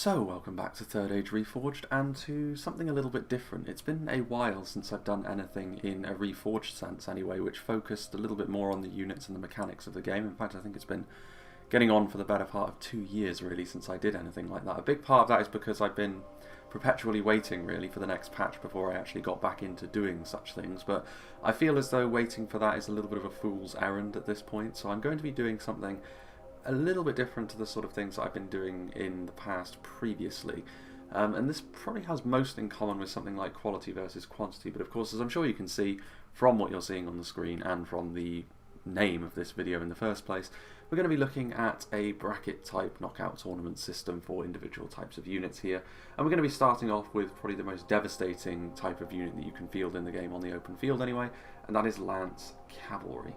So, welcome back to Third Age Reforged, and to something a little bit different. It's been a while since I've done anything in a Reforged sense anyway, which focused a little bit more on the units and the mechanics of the game. In fact, I think it's been getting on for the better part of 2 years really since I did anything like that. A big part of that is because I've been perpetually waiting really for the next patch before I actually got back into doing such things, but I feel as though waiting for that is a little bit of a fool's errand at this point, so I'm going to be doing something a little bit different to the sort of things that I've been doing in the past previously. And this probably has most in common with something like quality versus quantity, but of course, as I'm sure you can see from what you're seeing on the screen and from the name of this video in the first place, we're going to be looking at a bracket type knockout tournament system for individual types of units here, and we're going to be starting off with probably the most devastating type of unit that you can field in the game on the open field anyway, and that is Lance Cavalry.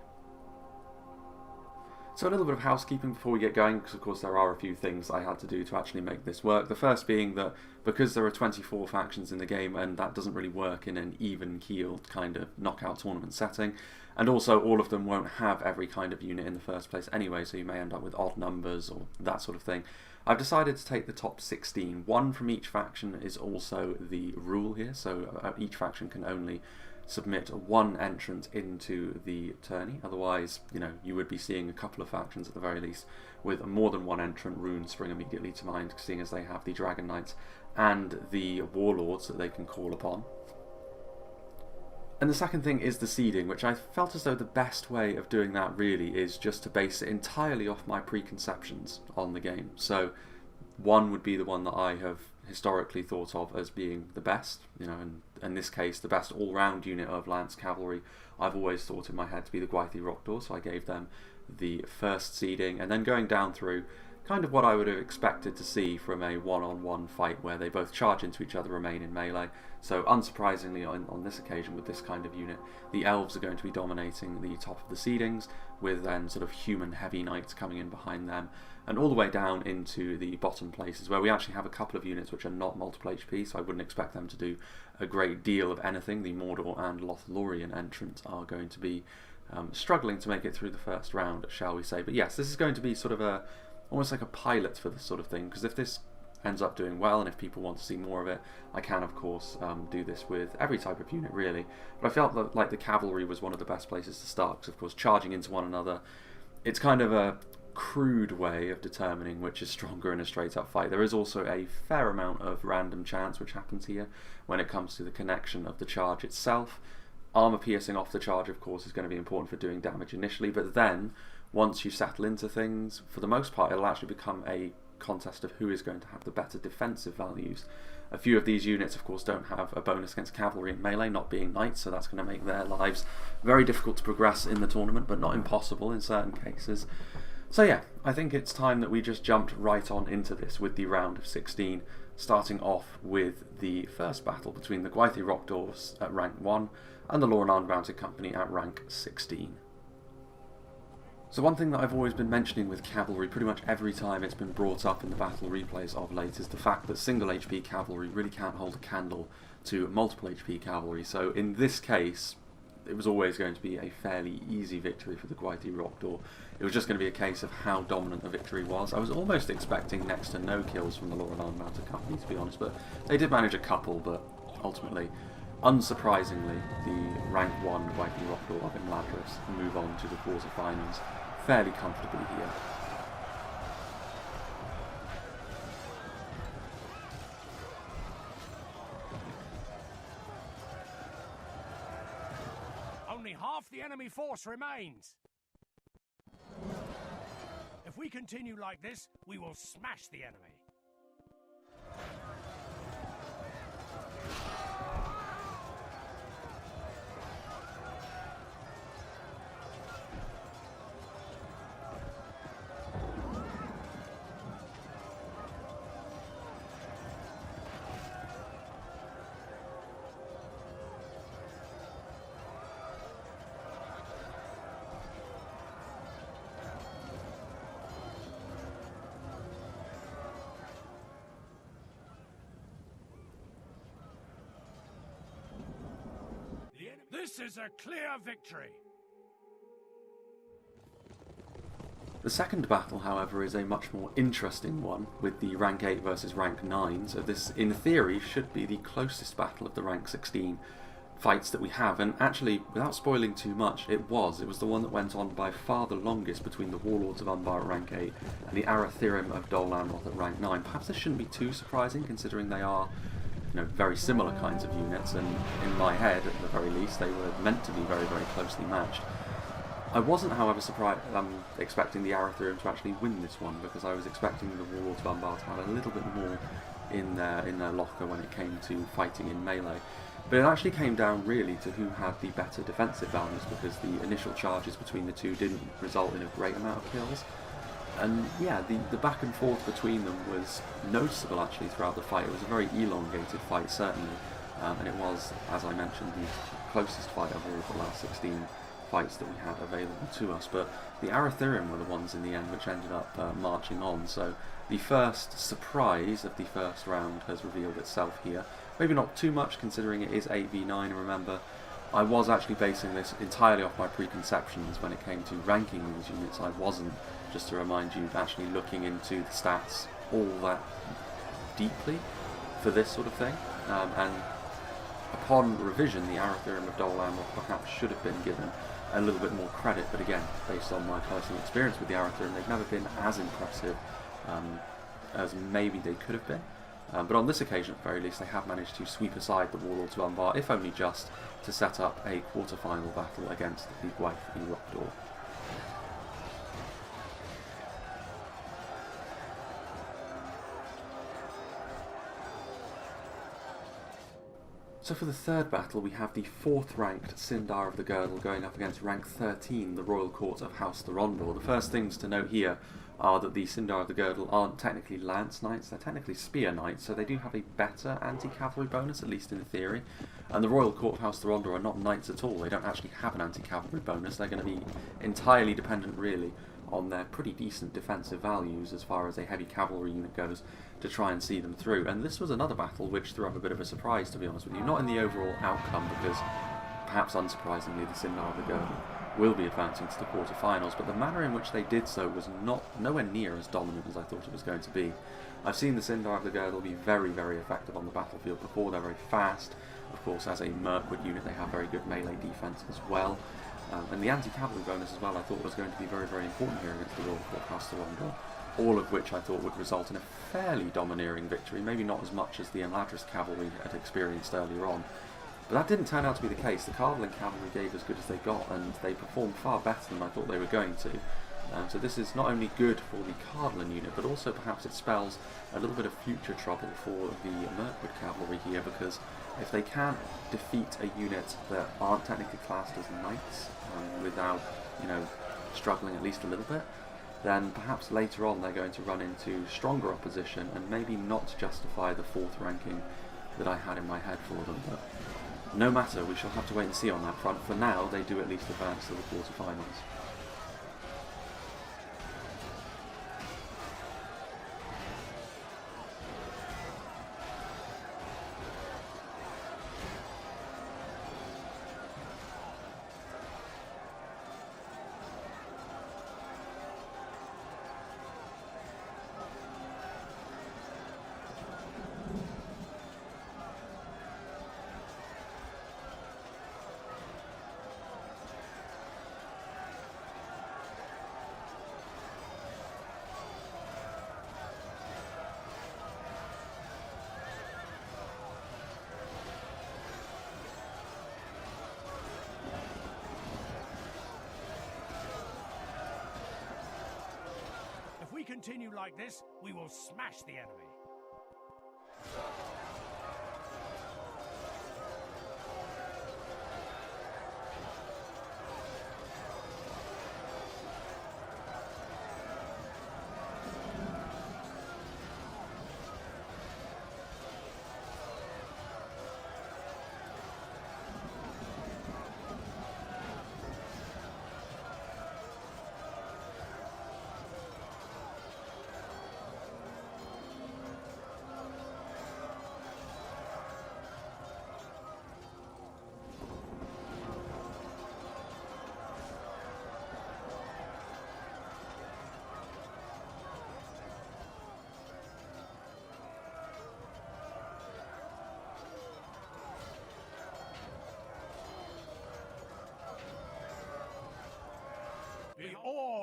So a little bit of housekeeping before we get going, because of course there are a few things I had to do to actually make this work. The first being that because there are 24 factions in the game, and that doesn't really work in an even-keeled kind of knockout tournament setting, and also all of them won't have every kind of unit in the first place anyway, so you may end up with odd numbers or that sort of thing. I've decided to take the top 16. One from each faction is also the rule here, so each faction can only submit one entrant into the tourney. Otherwise, you would be seeing a couple of factions at the very least with more than one entrant. Runes spring immediately to mind, seeing as they have the Dragon Knights and the Warlords that they can call upon. And the second thing is the seeding, which I felt as though the best way of doing that really is just to base it entirely off my preconceptions on the game. So one would be the one that I have historically thought of as being the best, and in this case the best all-round unit of Lance Cavalry I've always thought in my head to be the Gwythi Rockdor, so I gave them the first seeding, and then going down through kind of what I would have expected to see from a one-on-one fight where they both charge into each other, remain in melee. So unsurprisingly on this occasion with this kind of unit, the elves are going to be dominating the top of the seedings, with then sort of human heavy knights coming in behind them, and all the way down into the bottom places where we actually have a couple of units which are not multiple HP, so I wouldn't expect them to do a great deal of anything. The Mordor and Lothlorien entrants are going to be struggling to make it through the first round, shall we say. But yes, this is going to be sort of almost like a pilot for this sort of thing, because if this ends up doing well and if people want to see more of it, I can of course do this with every type of unit really. But I felt that like the cavalry was one of the best places to start, because of course charging into one another, it's kind of a crude way of determining which is stronger in a straight up fight. There is also a fair amount of random chance which happens here when it comes to the connection of the charge itself. Armor piercing off the charge of course is going to be important for doing damage initially, but then once you settle into things, for the most part it'll actually become a contest of who is going to have the better defensive values. A few of these units of course don't have a bonus against cavalry and melee, not being knights, so that's going to make their lives very difficult to progress in the tournament, but not impossible in certain cases. So yeah, I think it's time that we just jumped right on into this with the round of 16, starting off with the first battle between the Gwythi Rockdors at rank 1 and the Lornan Mounted Company at rank 16. So one thing that I've always been mentioning with cavalry pretty much every time it's been brought up in the battle replays of late is the fact that single HP cavalry really can't hold a candle to multiple HP cavalry. So in this case, it was always going to be a fairly easy victory for the Gwythi Rockdor. It was just going to be a case of how dominant the victory was. I was almost expecting next to no kills from the Lornan Mounted Company, to be honest, but they did manage a couple, but ultimately, unsurprisingly, the rank 1 Gwythi Rockdor up in Ladris move on to the quarterfinals fairly comfortably here. Only half the enemy force remains. If we continue like this, we will smash the enemy. This is a clear victory. The second battle, however, is a much more interesting one, with the rank 8 versus rank 9, so this, in theory, should be the closest battle of the rank 16 fights that we have, and actually, without spoiling too much, it was the one that went on by far the longest between the Warlords of Umbar at rank 8 and the Arathirim of Dol Amroth at rank 9. Perhaps this shouldn't be too surprising, considering they are, very similar kinds of units, and in my head, at the very least, they were meant to be very, very closely matched. I wasn't, however, expecting the Arathirim to actually win this one, because I was expecting the Warlords of Umbar to have a little bit more in their locker when it came to fighting in melee. But it actually came down really to who had the better defensive values, because the initial charges between the two didn't result in a great amount of kills. And yeah, the back and forth between them was noticeable actually throughout the fight. It was a very elongated fight, certainly, and it was, as I mentioned, the closest fight of all of the last 16 fights that we had available to us. But the Arathirim were the ones in the end which ended up marching on, so the first surprise of the first round has revealed itself here. Maybe not too much, considering it is 8v9, and remember, I was actually basing this entirely off my preconceptions when it came to ranking these units. I wasn't, just to remind you, actually looking into the stats all that deeply for this sort of thing, and upon revision, the Arathirim of Dol Amroth perhaps should have been given a little bit more credit, but again, based on my personal experience with the Arathirim, they've never been as impressive as maybe they could have been. But on this occasion, at the very least, they have managed to sweep aside the Warlords of Umbar, if only just to set up a quarter-final battle against the Gwaith in Rockdor. So for the third battle, we have the 4th ranked Sindar of the Girdle going up against rank 13, the Royal Court of House Thorondor. The first things to note here are that the Sindar of the Girdle aren't technically Lance Knights, they're technically Spear Knights, so they do have a better anti-cavalry bonus, at least in theory. And the Royal Court of House Thorondor are not Knights at all, they don't actually have an anti-cavalry bonus, they're going to be entirely dependent, really, on their pretty decent defensive values as far as a heavy cavalry unit goes, to try and see them through. And this was another battle which threw up a bit of a surprise, to be honest with you. Not in the overall outcome, because perhaps unsurprisingly the Sindar of the Girdle will be advancing to the quarterfinals, but the manner in which they did so was nowhere near as dominant as I thought it was going to be. I've seen the Sindar of the Girdle be very, very effective on the battlefield before. They're very fast. Of course, as a Mirkwood unit, they have very good melee defense as well. And the anti-cavalry bonus as well, I thought was going to be very, very important here against the Royal Court of House Thorondor. All of which I thought would result in a fairly domineering victory, maybe not as much as the Eladris cavalry had experienced earlier on. But that didn't turn out to be the case. The Cardling cavalry gave as good as they got, and they performed far better than I thought they were going to. So this is not only good for the Cardling unit, but also perhaps it spells a little bit of future trouble for the Mirkwood cavalry here, because if they can't defeat a unit that aren't technically classed as knights without, struggling at least a little bit, then perhaps later on they're going to run into stronger opposition and maybe not justify the 4th ranking that I had in my head for them. But no matter, we shall have to wait and see on that front. For now, they do at least advance to the quarterfinals. If we continue like this, we will smash the enemy.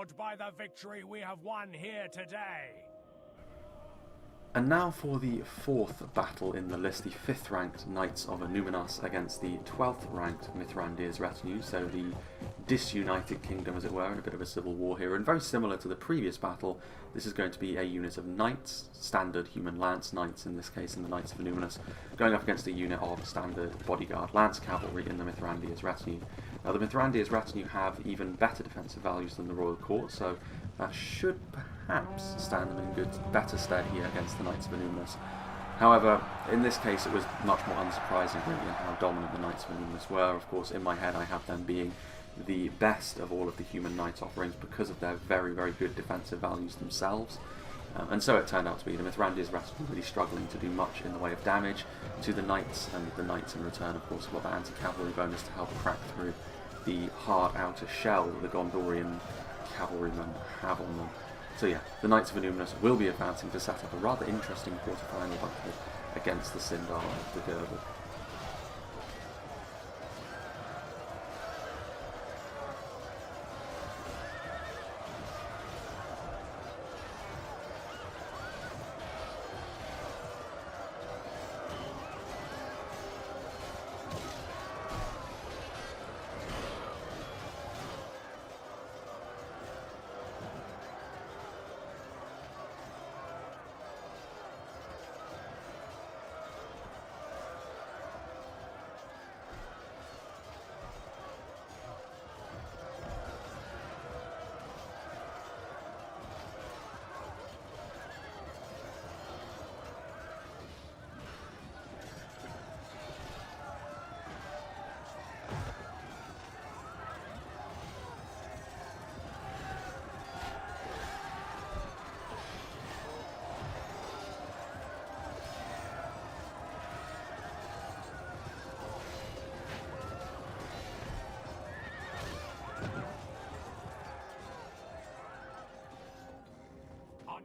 proud by the victory we have won here today. And now for the 4th battle in the list, the 5th ranked Knights of Numinos against the 12th ranked Mithrandir's retinue, so the disunited kingdom as it were, in a bit of a civil war here. And very similar to the previous battle, this is going to be a unit of knights, standard human lance knights in this case, in the Knights of Numinos, going up against a unit of standard bodyguard lance cavalry in the Mithrandir's retinue. Now the Mithrandir's retinue have even better defensive values than the Royal Court, so that should perhaps stand them in better stead here against the Knights of Numinos. However, in this case it was much more unsurprising really in how dominant the Knights of Numinos were. Of course, in my head I have them being the best of all of the human knights offerings because of their very, very good defensive values themselves. And so it turned out to be. The Mithrandir's retinue really struggling to do much in the way of damage to the knights, and the knights in return of course got that anti-cavalry bonus to help crack through the hard outer shell that the Gondorian cavalrymen have on them. So yeah, the Knights of Numinos will be advancing to set up a rather interesting quarter-final battle against the Sindar of the Girdle.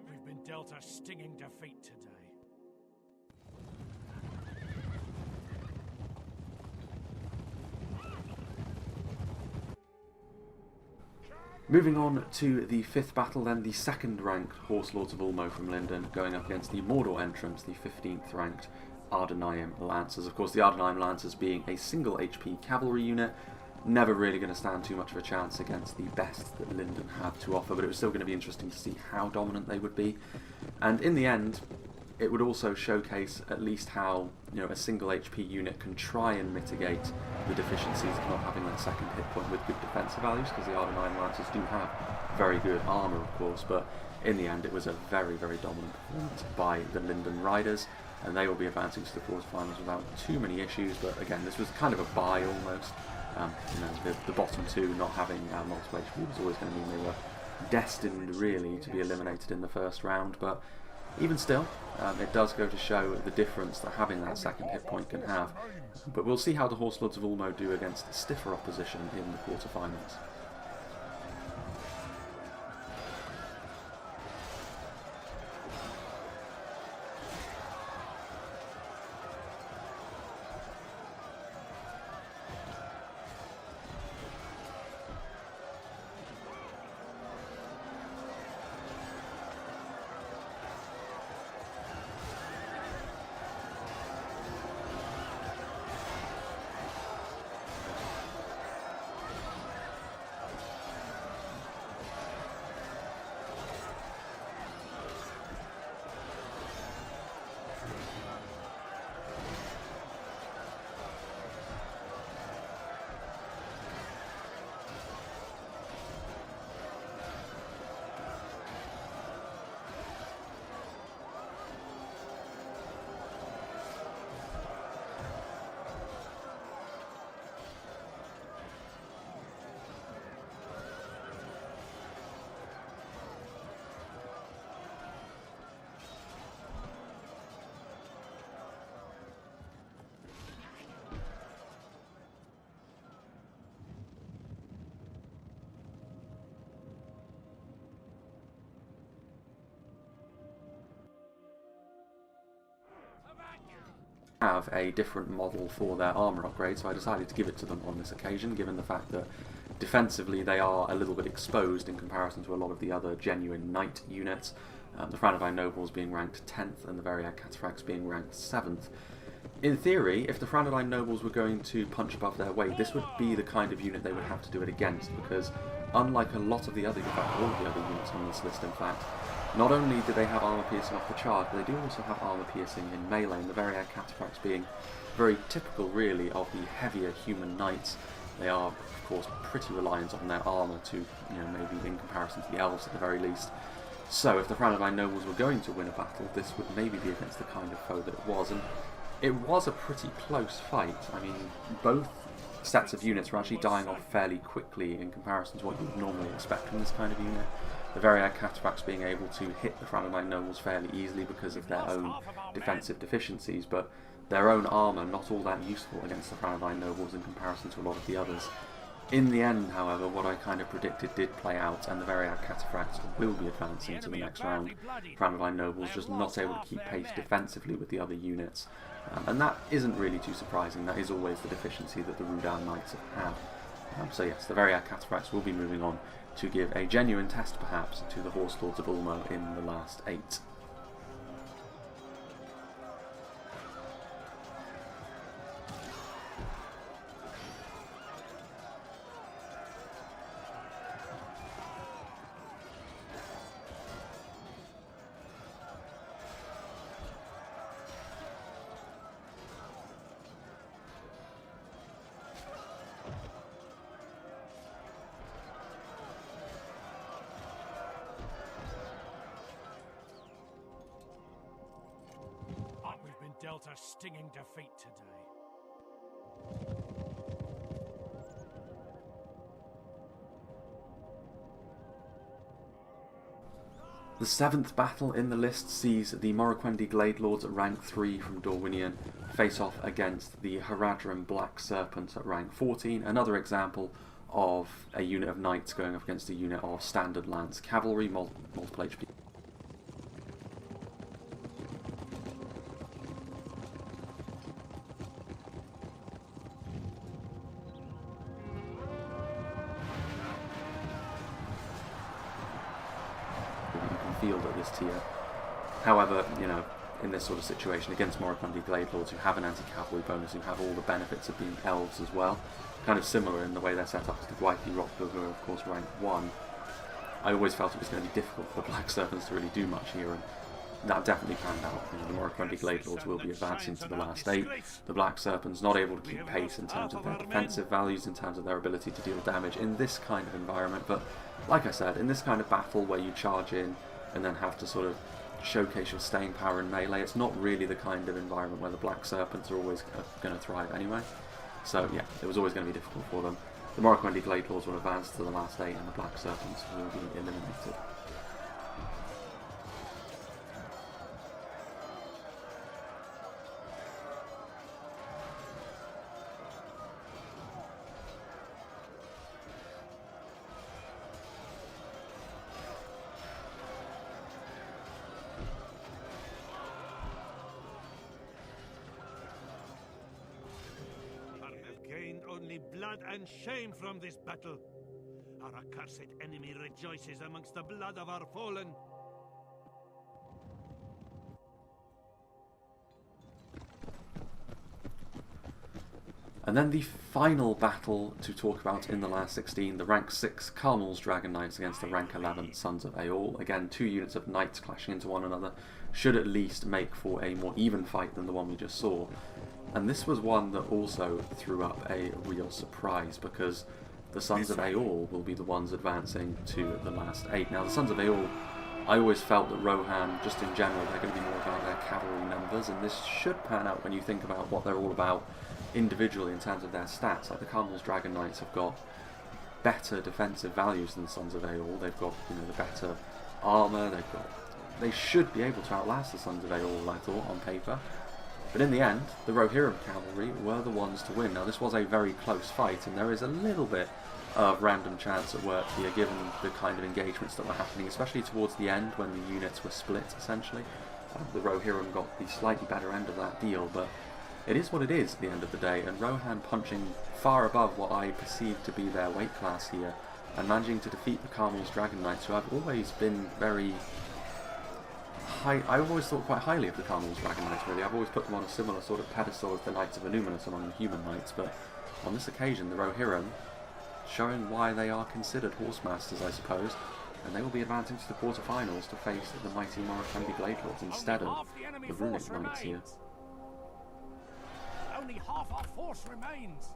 We've been dealt a stinging defeat today. Moving on to the 5th battle then, the 2nd ranked Horse Lords of Ulmo from Linden going up against the Mordor entrants, the 15th ranked Ardenaim Lancers. Of course, the Ardenaim Lancers being a single HP cavalry unit, never really going to stand too much of a chance against the best that Linden had to offer, but it was still going to be interesting to see how dominant they would be. And in the end, it would also showcase at least how, you know, a single HP unit can try and mitigate the deficiencies of not having that second hit point with good defensive values, because the Ardenaim Lancers do have very good armour, of course, but in the end it was a very, very dominant performance by the Linden Riders, and they will be advancing to the quarterfinals without too many issues. But again, this was kind of a bye almost. You know, the bottom two not having multiple HP was always going to mean they were destined really to be eliminated in the first round, but even still, it does go to show the difference that having that second hit point can have. But we'll see how the Horse Lords of Ulmo do against stiffer opposition in the quarterfinals. Have a different model for their armour upgrade, so I decided to give it to them on this occasion, given the fact that Defensively, they are a little bit exposed in comparison to a lot of the other genuine knight units. The Franodine Nobles being ranked 10th and the Variag Cataphracts being ranked 7th. In theory, if the Franodine Nobles were going to punch above their weight, this would be the kind of unit they would have to do it against, because unlike a lot of the other, in fact all of the other units on this list in fact, not only do they have armor piercing off the chart, but they do also have armor piercing in melee, and the Variag Cataphracts being very typical really of the heavier human knights. They are of course pretty reliant on their armor to, maybe in comparison to the elves at the very least. So if the Franodine Nobles were going to win a battle, this would maybe be against the kind of foe that it was, and it was a pretty close fight. I mean, both sets of units were actually dying off fairly quickly in comparison to what you would normally expect from this kind of unit. The Variag Cataphracts being able to hit the Franodine Nobles fairly easily because of their own defensive deficiencies, but their own armour not all that useful against the Franodine Nobles in comparison to a lot of the others. In the end, however, what I kind of predicted did play out, and the Variag Cataphracts will be advancing to the next round. Franodine Nobles just not able to keep pace defensively with the other units. And that isn't really too surprising. That is always the deficiency that the Rudan Knights have had. So yes, the Variag Cataphracts will be moving on to give a genuine test perhaps to the Horse Lords of Ulmo in the last 8. Dealt a stinging defeat today. The 7th battle in the list sees the Moroccan Glade Lords at rank 3 from Dorwinion face off against the Haradrim Black Serpent at rank 14, another example of a unit of knights going up against a unit of standard lance cavalry, multiple HP. Field at this tier. However, in this sort of situation against Moroccan Glade Lords who have an anti-cavalry bonus, who have all the benefits of being elves as well, kind of similar in the way they're set up to the Gwaiki Rockville, who are of course rank 1, I always felt it was going to be difficult for the Black Serpents to really do much here, and that definitely panned out. The Moroccan Glade Lords will be advancing to the last 8. The Black Serpents not able to keep pace in terms of their defensive values, in terms of their ability to deal damage in this kind of environment, but like I said, in this kind of battle where you charge in and then have to sort of showcase your staying power in melee, it's not really the kind of environment where the Black Serpents are always going to thrive anyway. So yeah, it was always going to be difficult for them. The Moroccan Glade Lords will advance to the last 8 and the Black Serpents will be eliminated. Only blood and shame from this battle. Our accursed enemy rejoices amongst the blood of our fallen. And then the final battle to talk about in the last 16, the rank 6 Carmel's Dragon Knights against the rank 11 Sons of Aeol. Again, 2 units of knights clashing into one another should at least make for a more even fight than the one we just saw. And this was one that also threw up a real surprise, because the Sons of Aeol will be the ones advancing to the last 8. Now, the Sons of Aeol, I always felt that Rohan, just in general, they're going to be more about their cavalry numbers, and this should pan out when you think about what they're all about individually in terms of their stats. Like the Carmel's Dragon Knights have got better defensive values than the Sons of Aeol. They've got, the better armour. They should be able to outlast the Sons of Aeol, I thought, on paper. But in the end, the Rohirrim cavalry were the ones to win. Now, this was a very close fight, and there is a little bit of random chance at work here, given the kind of engagements that were happening, especially towards the end when the units were split, essentially. The Rohirrim got the slightly better end of that deal, but it is what it is at the end of the day, and Rohan punching far above what I perceive to be their weight class here, and managing to defeat the Carmel's Dragon Knights, who I've always been very high. I've always thought quite highly of the Carmel's Dragon Knights, really. I've always put them on a similar sort of pedestal as the Knights of Illuminus among the human knights, but on this occasion, the Rohirrim showing why they are considered Horsemasters, I suppose, and they will be advancing to the quarterfinals to face the mighty Moroccan Glade Lords instead of the Runic Knights here. Only half our force remains.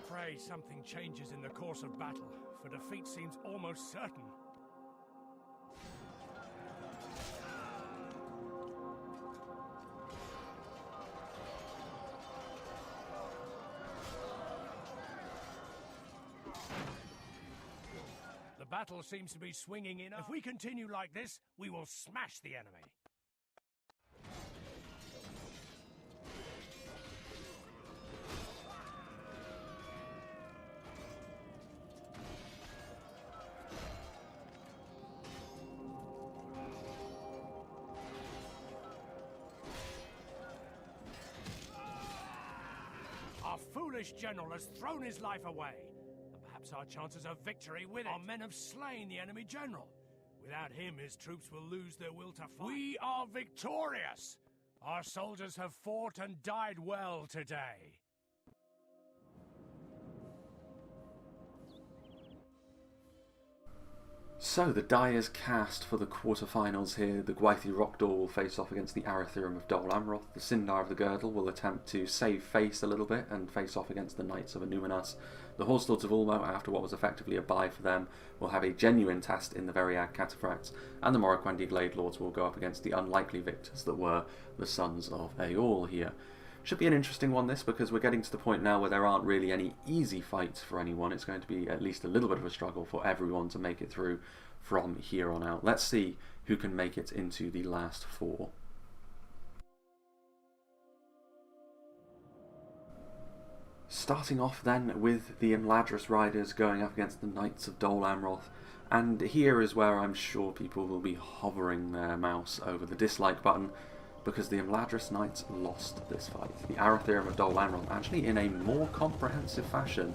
Pray something changes in the course of battle, for defeat seems almost certain. The battle seems to be swinging in. If we continue like this, we will smash the enemy. Our foolish general has thrown his life away. And perhaps our chances of victory with it. Our men have slain the enemy general. Without him, his troops will lose their will to fight. We are victorious! Our soldiers have fought and died well today. So the die is cast for the quarterfinals here. The Gwythi Rockdaw will face off against the Arathirim of Dol Amroth. The Sindar of the Girdle will attempt to save face a little bit and face off against the Knights of Anuminas. The Horse Lords of Ulmo, after what was effectively a bye for them, will have a genuine test in the Veriag Cataphracts, and the Moroccan Glade Lords will go up against the unlikely victors that were the Sons of Eorl here. Should be an interesting one, this, because we're getting to the point now where there aren't really any easy fights for anyone. It's going to be at least a little bit of a struggle for everyone to make it through from here on out. Let's see who can make it into the last four. Starting off then with the Imladris Riders going up against the Knights of Dol Amroth, and here is where I'm sure people will be hovering their mouse over the dislike button, because the Imladris Knights lost this fight. The Arathirim of Dol Amroth, actually in a more comprehensive fashion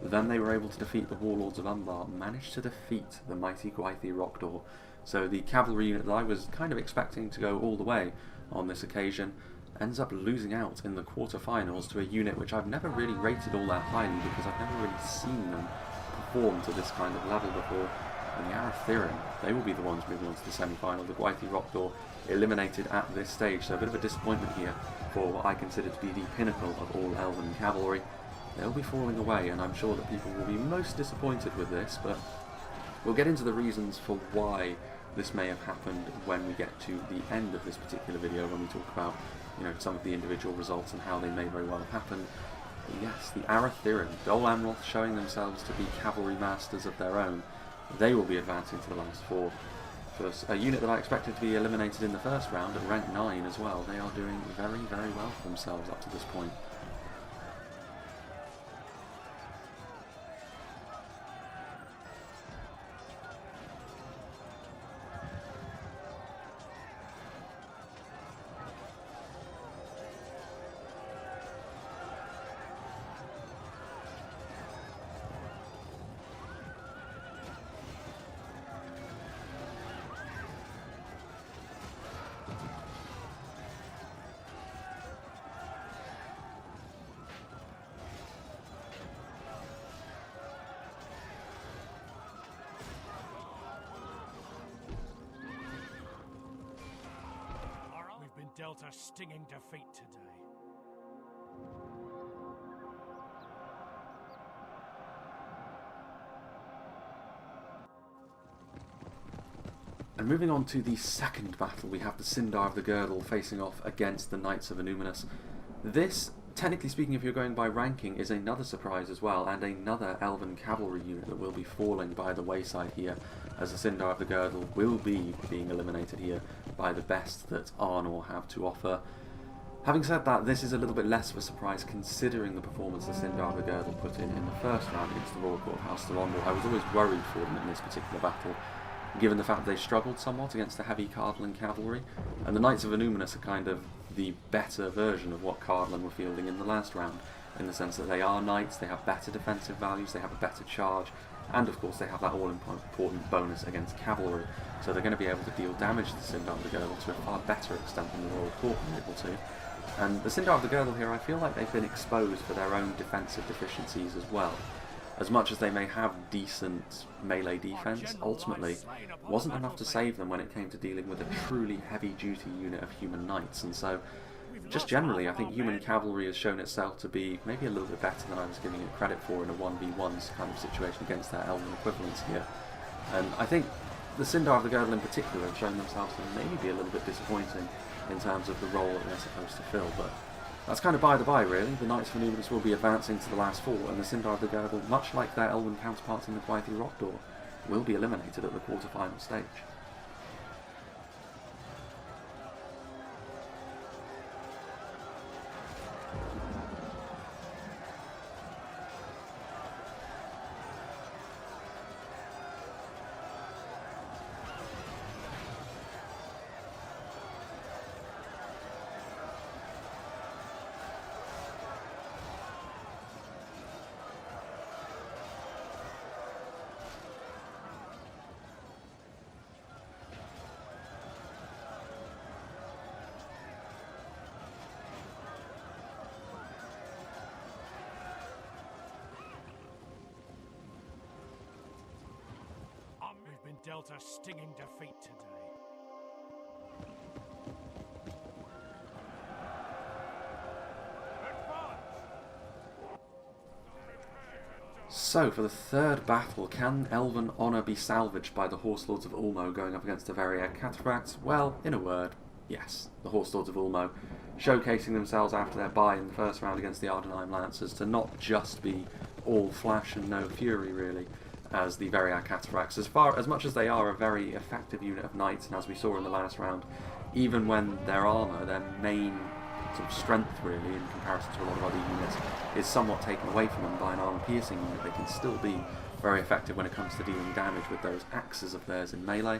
than they were able to defeat the Warlords of Umbar, managed to defeat the mighty Gwythi Rockdaw. So the cavalry unit that I was kind of expecting to go all the way on this occasion ends up losing out in the quarterfinals to a unit which I've never really rated all that highly, because I've never really seen them perform to this kind of level before. And the Arathirim, they will be the ones moving on to the semi-final. The Gwythi Rockdaw eliminated at this stage, so a bit of a disappointment here for what I consider to be the pinnacle of all Elven cavalry. They'll be falling away, and I'm sure that people will be most disappointed with this, but we'll get into the reasons for why this may have happened when we get to the end of this particular video, when we talk about, you know, some of the individual results and how they may very well have happened. But yes, the Arathirim, Dol Amroth showing themselves to be cavalry masters of their own. They will be advancing to the last four. For a unit that I expected to be eliminated in the first round at rank 9 as well, they are doing very, very well for themselves up to this point. dealt a stinging defeat today. And moving on to the second battle, we have the Sindar of the Girdle facing off against the Knights of Innuminus. This, technically speaking, if you're going by ranking, is another surprise as well, and another Elven cavalry unit that will be falling by the wayside here, as the Sindar of the Girdle will be being eliminated here by the best that Arnor have to offer. Having said that, this is a little bit less of a surprise considering the performance the Sindar of the Girdle put in the first round against the Royal Court of House Thelondor. I was always worried for them in this particular battle, given the fact that they struggled somewhat against the heavy Cardlan cavalry, and the Knights of Innuminus are kind of the better version of what Cardlan were fielding in the last round, in the sense that they are knights, they have better defensive values, they have a better charge, and of course they have that all-important bonus against cavalry, so they're going to be able to deal damage to the Sindar of the Girdle to a far better extent than the Royal Court were able to. And the Sindar of the Girdle here, I feel like they've been exposed for their own defensive deficiencies as well. As much as they may have decent melee defense, ultimately wasn't enough to save them when it came to dealing with a truly heavy-duty unit of human knights, and so just generally I think human cavalry has shown itself to be maybe a little bit better than I was giving it credit for in a 1v1 kind of situation against their elven equivalents here. And I think the Sindar of the Girdle in particular have shown themselves to maybe be a little bit disappointing in terms of the role that they're supposed to fill, but that's kind of by the by, really. The Knights of Innuminus will be advancing to the last four, and the Sindar of the Girdle, much like their elven counterparts in the Gwaithri Rockdoor, will be eliminated at the quarter-final stage. We've been dealt a stinging defeat today. So, for the third battle, can Elven honour be salvaged by the Horse Lords of Ulmo going up against the Variag Cataracts? Well, in a word, yes. The Horse Lords of Ulmo showcasing themselves after their bye in the first round against the Ardenheim Lancers to not just be all flash and no fury, really, as the Variag Cataracts. As much as they are a very effective unit of knights, and as we saw in the last round, even when their armour, their main sort of strength really in comparison to a lot of other units, is somewhat taken away from them by an armor-piercing unit, they can still be very effective when it comes to dealing damage with those axes of theirs in melee.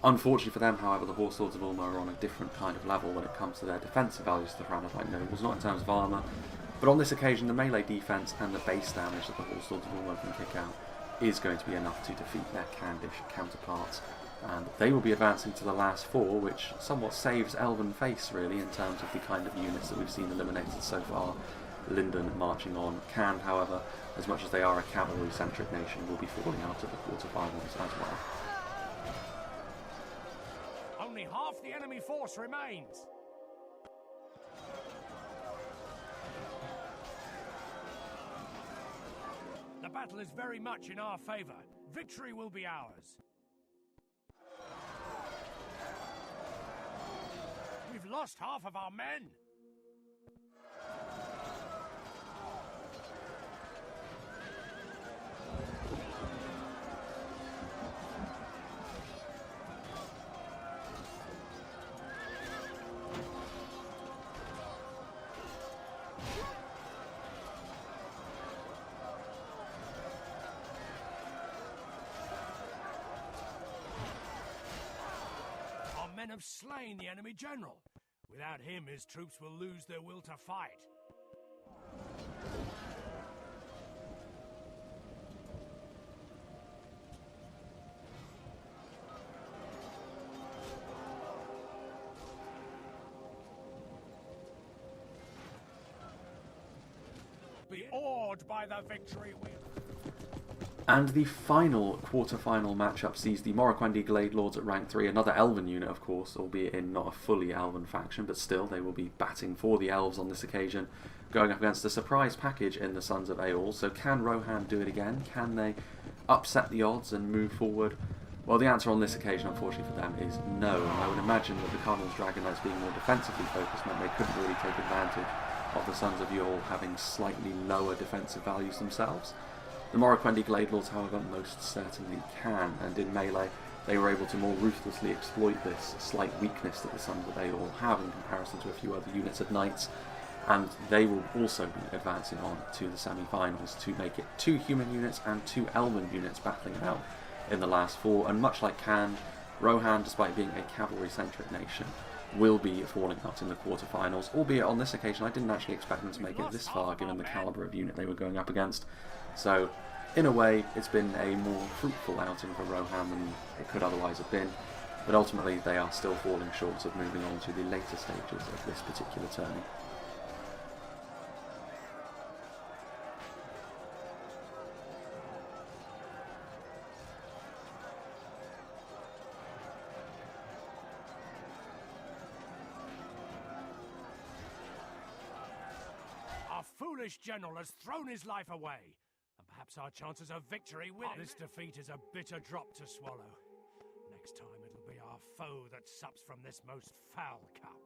Unfortunately for them, however, the Horse Lords of Ulmo are on a different kind of level when it comes to their defensive values to the Franodite nobles, not in terms of armour, but on this occasion the melee defense and the base damage that the Horse Lords of Ulmo can kick out is going to be enough to defeat their Candish counterparts. And they will be advancing to the last four, which somewhat saves Elven face, really, in terms of the kind of units that we've seen eliminated so far. Linden marching on. Can, however, as much as they are a cavalry-centric nation, will be falling out of the quarterfinals as well. Only half the enemy force remains. The battle is very much in our favour. Victory will be ours. We've lost half of our men. Men have slain the enemy general. Without him, his troops will lose their will to fight. Be awed by the victory we... And the final quarter-final matchup sees the Moroccan Glade Lords at rank 3, another Elven unit of course, albeit in not a fully Elven faction, but still they will be batting for the Elves on this occasion, going up against a surprise package in the Sons of Aeol. So can Rohan do it again? Can they upset the odds and move forward? Well, the answer on this occasion, unfortunately for them, is no, and I would imagine that the Cardinals Dragon Knights being more defensively focused meant they couldn't really take advantage of the Sons of Aeol having slightly lower defensive values themselves. The Moroccan Glade Lords, however, most certainly can, and in melee they were able to more ruthlessly exploit this slight weakness that the Sons of Aeol have in comparison to a few other units of Knights, and they will also be advancing on to the semi-finals to make it 2 human units and 2 Elven units battling it out in the last 4, and much like Khand, Rohan, despite being a cavalry-centric nation, will be falling out in the quarterfinals, albeit on this occasion I didn't actually expect them to make it this far given the calibre of unit they were going up against. So, in a way, it's been a more fruitful outing for Rohan than it could otherwise have been, but ultimately they are still falling short of moving on to the later stages of this particular tourney. Our foolish general has thrown his life away. Perhaps our chances of victory with this defeat is a bitter drop to swallow. Next time it'll be our foe that sups from this most foul cup.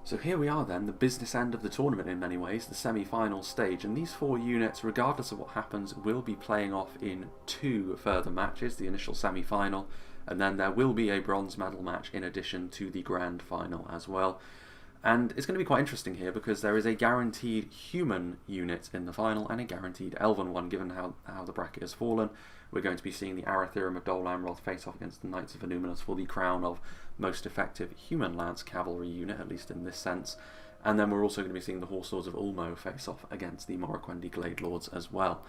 So here we are then, the business end of the tournament in many ways, the semi-final stage, and these 4 units, regardless of what happens, will be playing off in 2 further matches, the initial semi-final, and then there will be a bronze medal match in addition to the grand final as well. And it's going to be quite interesting here because there is a guaranteed human unit in the final and a guaranteed elven one, given how the bracket has fallen. We're going to be seeing the Arathirum of Dol Amroth face off against the Knights of Annúminas for the crown of most effective human lance cavalry unit, at least in this sense. And then we're also going to be seeing the Horse Lords of Ulmo face off against the Moroccan Glade Lords as well.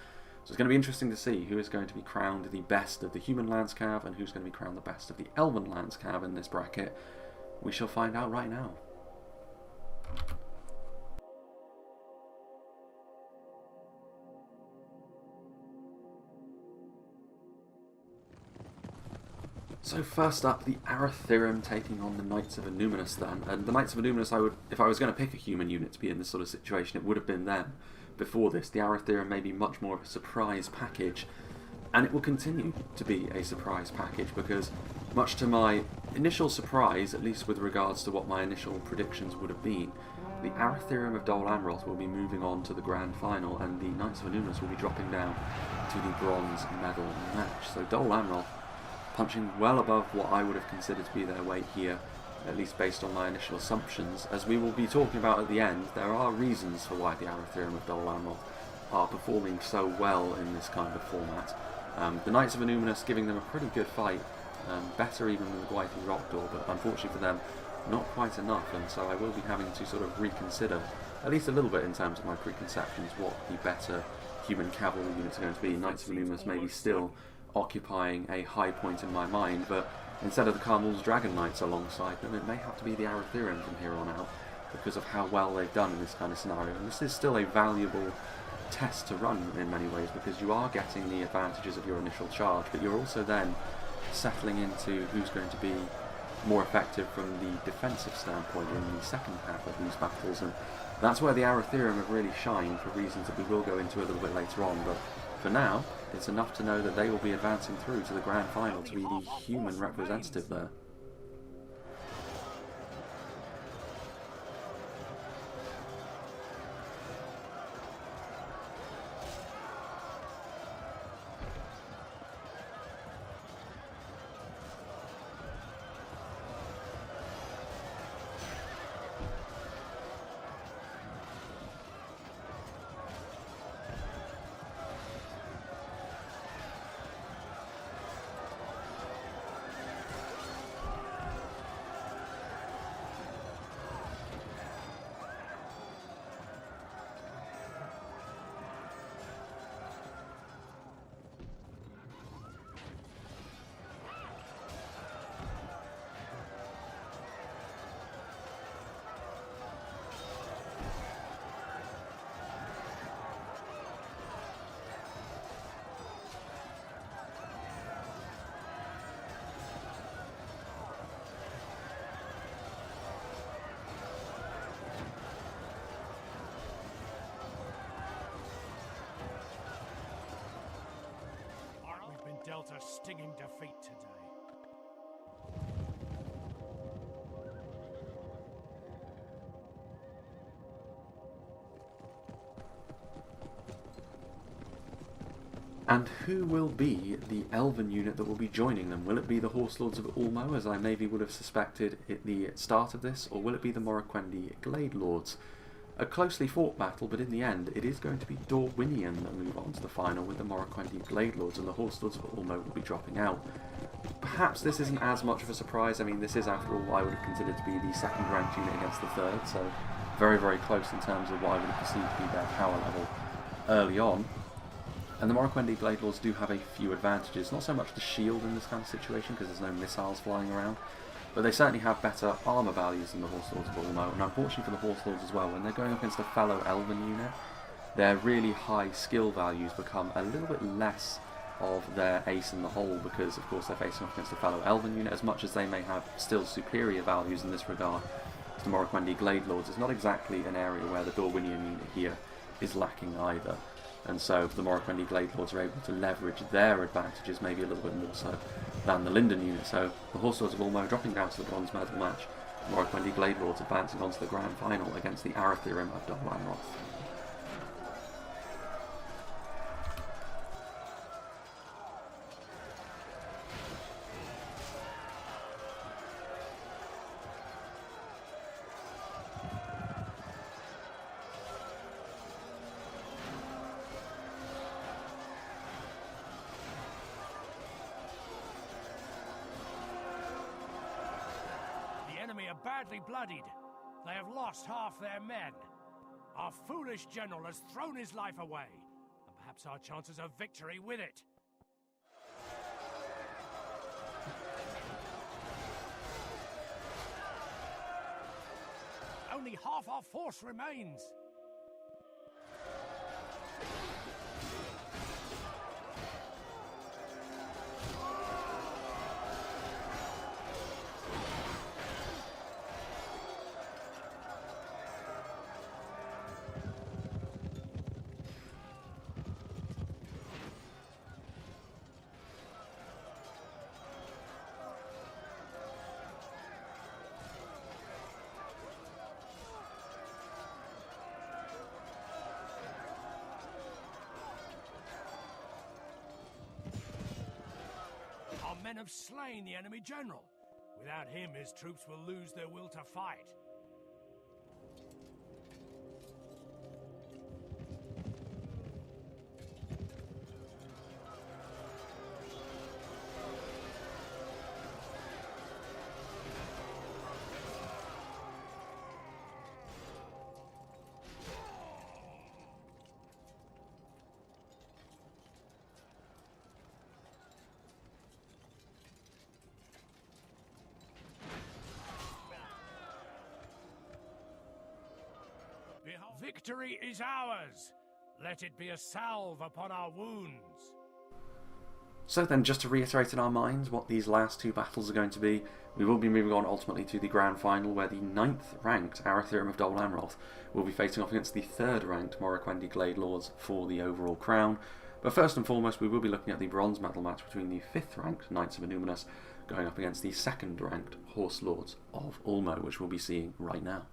So it's going to be interesting to see who is going to be crowned the best of the human lance cav and who's going to be crowned the best of the elven lance cav in this bracket. We shall find out right now. So first up, the Arathirum taking on the Knights of Annúminas then. And the Knights of Annúminas, if I was going to pick a human unit to be in this sort of situation, it would have been them. Before this, the Arathirum may be much more of a surprise package, and it will continue to be a surprise package because, much to my initial surprise, at least with regards to what my initial predictions would have been, the Arathirum of Dol Amroth will be moving on to the grand final and the Knights of Annúminas will be dropping down to the bronze medal match. So Dol Amroth punching well above what I would have considered to be their weight here, at least based on my initial assumptions. As we will be talking about at the end, there are reasons for why the Arathirum of Dol Amroth are performing so well in this kind of format. The Knights of Annúminas giving them a pretty good fight, better even than the Gwaithí Rockdor, but unfortunately for them, not quite enough, and so I will be having to sort of reconsider, at least a little bit in terms of my preconceptions, what the better human cavalry units are going to be. Knights of Annúminas maybe still occupying a high point in my mind, but instead of the Cardinals Dragon Knights alongside them, it may have to be the Arathirum from here on out, because of how well they've done in this kind of scenario. And this is still a valuable test to run in many ways, because you are getting the advantages of your initial charge, but you're also then settling into who's going to be more effective from the defensive standpoint in the second half of these battles, and that's where the Arathirum have really shined for reasons that we will go into a little bit later on. But for now, it's enough to know that they will be advancing through to the grand final to be the human representative there. dealt a stinging defeat today. And who will be the elven unit that will be joining them? Will it be the Horse Lords of Ulmo, as I maybe would have suspected at the start of this, or will it be the Moroccan Glade Lords? A closely fought battle, but in the end it is going to be Dorwinian that move on to the final, with the Moroccan Glade Lords, and the Horse Lords of Ulmo will be dropping out. Perhaps this isn't as much of a surprise. I mean, this is, after all, what I would have considered to be the second ranked unit against the third, so very, very close in terms of what I would have perceived to be their power level early on. And the Moroccan Glade Lords do have a few advantages, not so much the shield in this kind of situation, because there's no missiles flying around, but they certainly have better armour values than the Horse Lords of Ulmo, and unfortunately for the Horse Lords as well, when they're going up against a fellow elven unit, their really high skill values become a little bit less of their ace in the hole, because of course they're facing off against a fellow elven unit. As much as they may have still superior values in this regard to the Moroccan Glade Lords, it's not exactly an area where the Dorwinian unit here is lacking either. And so the Moroccan Glade Lords are able to leverage their advantages maybe a little bit more so than the Linden unit. So the Horse Lords of Ulmo dropping down to the bronze medal match, the Moroccan Glade Lords advancing on to the grand final against the Arathirim of Dol Amroth. Badly bloodied. They have lost half their men. Our foolish general has thrown his life away, and perhaps our chances of victory with it. Only half our force remains. Men have slain the enemy general. Without him, his troops will lose their will to fight. Victory is ours. Let it be a salve upon our wounds. So then, just to reiterate in our minds what these last two battles are going to be, we will be moving on ultimately to the grand final, where the 9th ranked Arathirim of Dol Amroth will be facing off against the 3rd ranked Moroccan Glade Lords for the overall crown. But first and foremost, we will be looking at the bronze medal match between the 5th ranked Knights of Innuminus going up against the 2nd ranked Horse Lords of Ulmo, which we'll be seeing right now.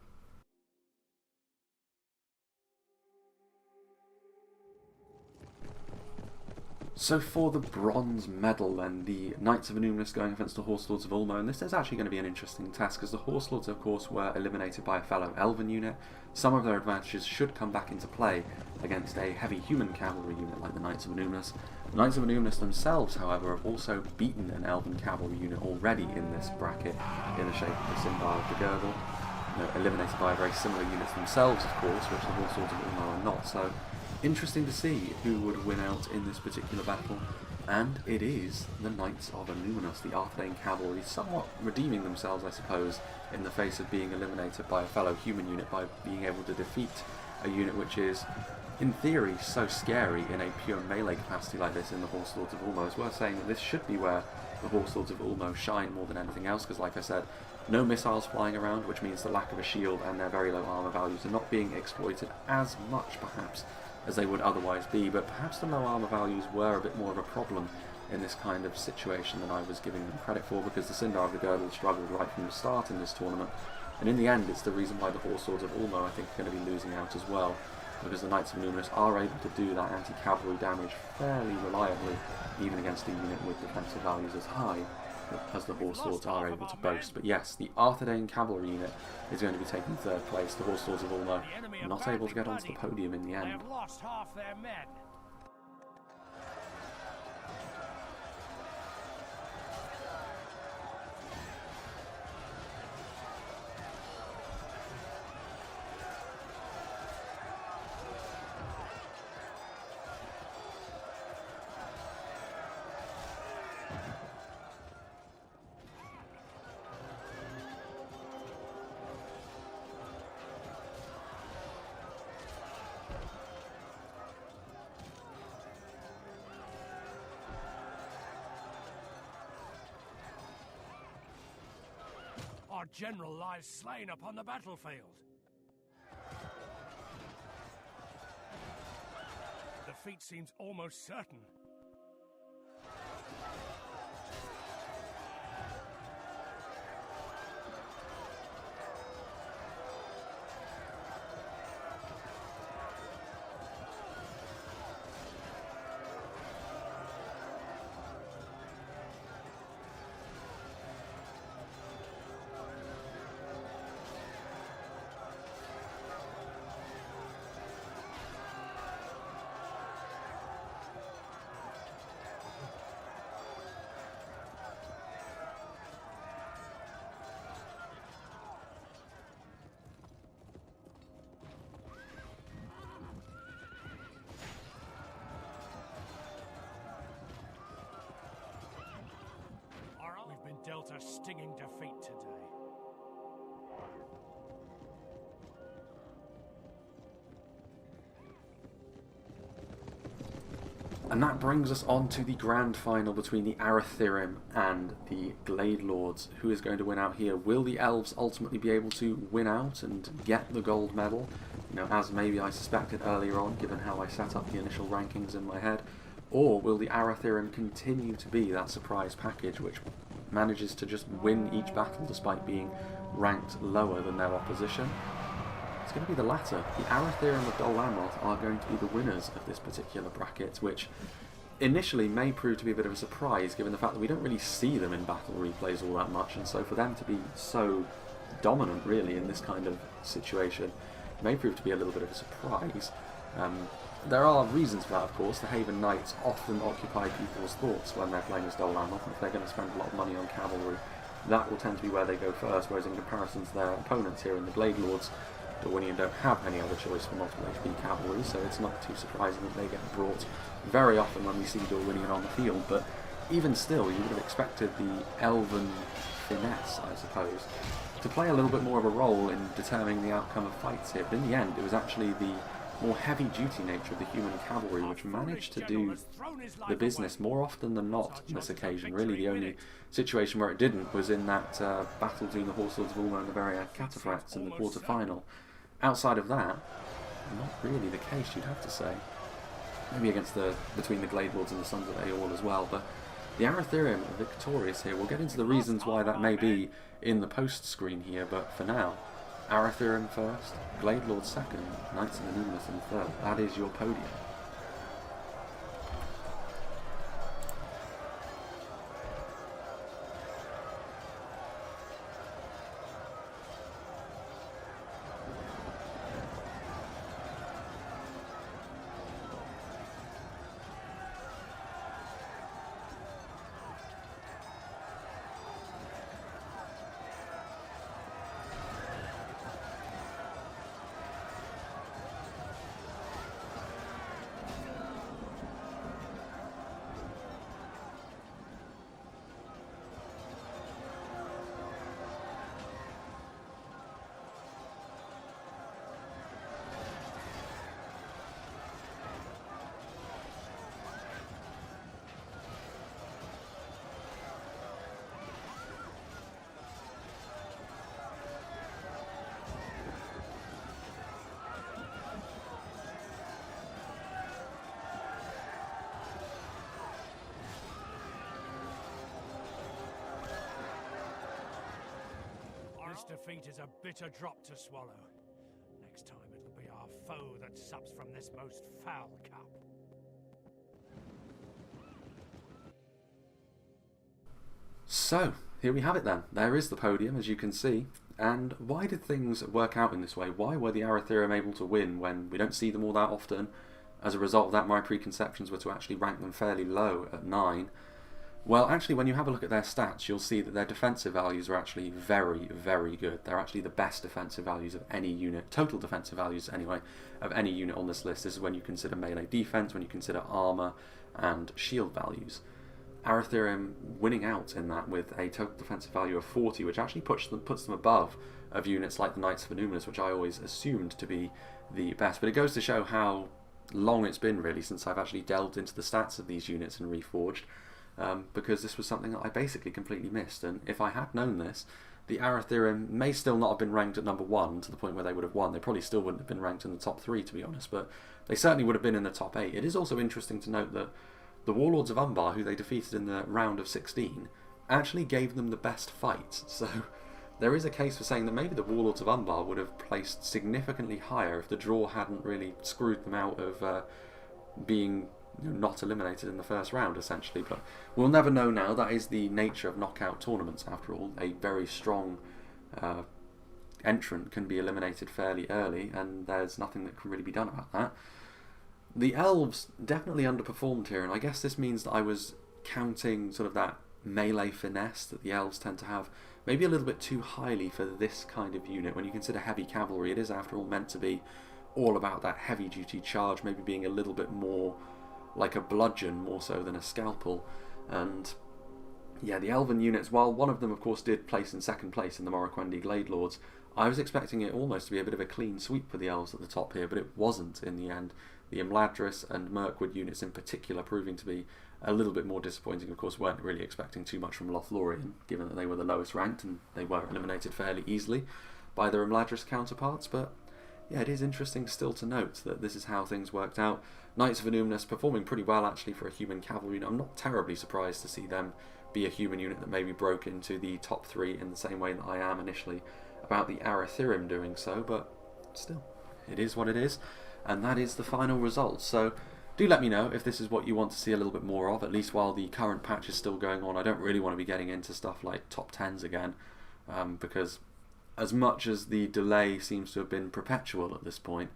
So for the bronze medal then, the Knights of Innuminus going against the Horse Lords of Ulmo, and this is actually going to be an interesting test, because the Horse Lords of course were eliminated by a fellow Elven unit. Some of their advantages should come back into play against a heavy human cavalry unit like the Knights of Innuminus. The Knights of Innuminus themselves, however, have also beaten an Elven cavalry unit already in this bracket in the shape of the Symbol of the Girdle. Eliminated by very similar units themselves, of course, which the Horse Lords of Ulmo are not. So interesting to see who would win out in this particular battle, and it is the Knights of Innuminus, the Arthedain cavalry, somewhat redeeming themselves, I suppose, in the face of being eliminated by a fellow human unit by being able to defeat a unit which is, in theory, so scary in a pure melee capacity like this in the Horse Lords of Ulmo. It's worth saying that this should be where the Horse Lords of Ulmo shine more than anything else, because like I said, no missiles flying around, which means the lack of a shield and their very low armour values are not being exploited as much, perhaps, as they would otherwise be, but perhaps the low armour values were a bit more of a problem in this kind of situation than I was giving them credit for, because the Sindar of the Girdle struggled right from the start in this tournament, and in the end it's the reason why the Horse Swords of Ulmo I think are going to be losing out as well, because the Knights of Numinous are able to do that anti-cavalry damage fairly reliably, even against a unit with defensive values as high as the Horse Swords are able to boast. But yes, the Arthedain cavalry unit is going to be taking third place. The Horse Swords of Ulmo not able to get onto the podium in the end. They have lost half their men. Our general lies slain upon the battlefield. Defeat seems almost certain. We've been dealt a stinging defeat today. And that brings us on to the grand final between the Arathirim and the Glade Lords. Who is going to win out here? Will the Elves ultimately be able to win out and get the gold medal? You know, as maybe I suspected earlier on, given how I set up the initial rankings in my head. Or will the Arathirim continue to be that surprise package which manages to just win each battle despite being ranked lower than their opposition? It's going to be the latter. The Arathirim of Dol Amroth are going to be the winners of this particular bracket, which initially may prove to be a bit of a surprise given the fact that we don't really see them in battle replays all that much, and so for them to be so dominant really in this kind of situation may prove to be a little bit of a surprise. There are reasons for that, of course. The Haven Knights often occupy people's thoughts when they're playing as Dol Amroth, and if they're going to spend a lot of money on cavalry, that will tend to be where they go first, whereas in comparison to their opponents here in the Glade Lords, Dorwinian don't have any other choice for multiple HP cavalry, so it's not too surprising that they get brought very often when we see Dorwinian on the field. But even still, you would have expected the Elven finesse, I suppose, to play a little bit more of a role in determining the outcome of fights here. But in the end, it was actually the more heavy-duty nature of the human cavalry which managed to do the business more often than not on this occasion. Really, the only situation where it didn't was in that battle between the Horse Swords of Ulmo and the Varia Cataphracts in the quarter-final. Outside of that, not really the case, you'd have to say. Maybe between the Glade Lords and the Sons of Aeol as well, but the Arathirim are victorious here. We'll get into the reasons why that may be in the post screen here, but for now, Arathirim first, Glade Lords second, Knights of the Numinous in third. That is your podium. defeat is a bitter drop to swallow. Next time it'll be our foe that sups from this most foul cup. So, here we have it then. There is the podium, as you can see. And why did things work out in this way? Why were the Arathirim able to win when we don't see them all that often? As a result of that, my preconceptions were to actually rank them fairly low at 9. Well, actually, when you have a look at their stats, you'll see that their defensive values are actually very, very good. They're actually the best defensive values of any unit, total defensive values anyway, of any unit on this list. This is when you consider melee defense, when you consider armor and shield values. Arathirim winning out in that with a total defensive value of 40, which actually puts them above of units like the Knights of Annuminus, which I always assumed to be the best. But it goes to show how long it's been really since I've actually delved into the stats of these units in Reforged, because this was something that I basically completely missed. And if I had known this, the Arathirim may still not have been ranked at number 1 to the point where they would have won. They probably still wouldn't have been ranked in the top 3, to be honest, but they certainly would have been in the top 8. It is also interesting to note that the Warlords of Umbar, who they defeated in the round of 16, actually gave them the best fight. So there is a case for saying that maybe the Warlords of Umbar would have placed significantly higher if the draw hadn't really screwed them out of being not eliminated in the first round, essentially. But we'll never know now. That is the nature of knockout tournaments, after all. A very strong entrant can be eliminated fairly early, and there's nothing that can really be done about that. The elves definitely underperformed here, and I guess this means that I was counting sort of that melee finesse that the elves tend to have maybe a little bit too highly for this kind of unit. When you consider heavy cavalry, it is after all meant to be all about that heavy duty charge, maybe being a little bit more like a bludgeon more so than a scalpel. And yeah, the elven units, while one of them of course did place in second place in the Moroccan Glade Lords, I was expecting it almost to be a bit of a clean sweep for the elves at the top here, but it wasn't in the end. The Imladris and Mirkwood units in particular proving to be a little bit more disappointing. Of course, weren't really expecting too much from Lothlorien, given that they were the lowest ranked and they were eliminated fairly easily by their Imladris counterparts. But yeah, it is interesting still to note that this is how things worked out. Knights of Annuminus performing pretty well actually for a human cavalry unit. I'm not terribly surprised to see them be a human unit that maybe broke into the top 3 in the same way that I am initially about the Arathirim doing so, but still, it is what it is. And that is the final result. So do let me know if this is what you want to see a little bit more of, at least while the current patch is still going on. I don't really want to be getting into stuff like top 10s again, because as much as the delay seems to have been perpetual at this point,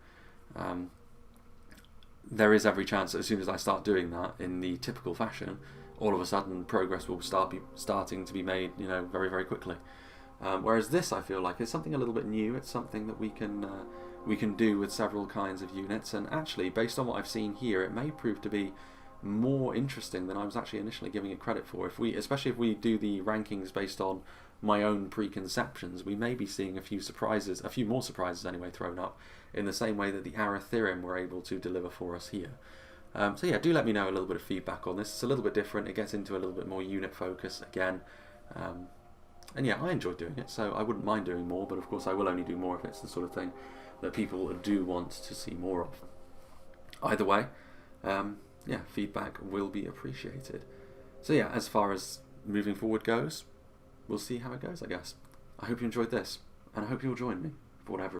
there is every chance that as soon as I start doing that in the typical fashion, all of a sudden progress will starting to be made, very, very quickly. Whereas this, I feel like, is something a little bit new. It's something that we can do with several kinds of units, and actually, based on what I've seen here, it may prove to be more interesting than I was actually initially giving it credit for. Especially if we do the rankings based on my own preconceptions, we may be seeing a few more surprises anyway, thrown up in the same way that the Arathirim were able to deliver for us here. So yeah, do let me know a little bit of feedback on this. It's a little bit different. It gets into a little bit more unit focus again. And yeah, I enjoyed doing it, so I wouldn't mind doing more, but of course I will only do more if it's the sort of thing that people do want to see more of. Either way, yeah, feedback will be appreciated. So yeah, as far as moving forward goes, we'll see how it goes, I guess. I hope you enjoyed this, and I hope you'll join me for whatever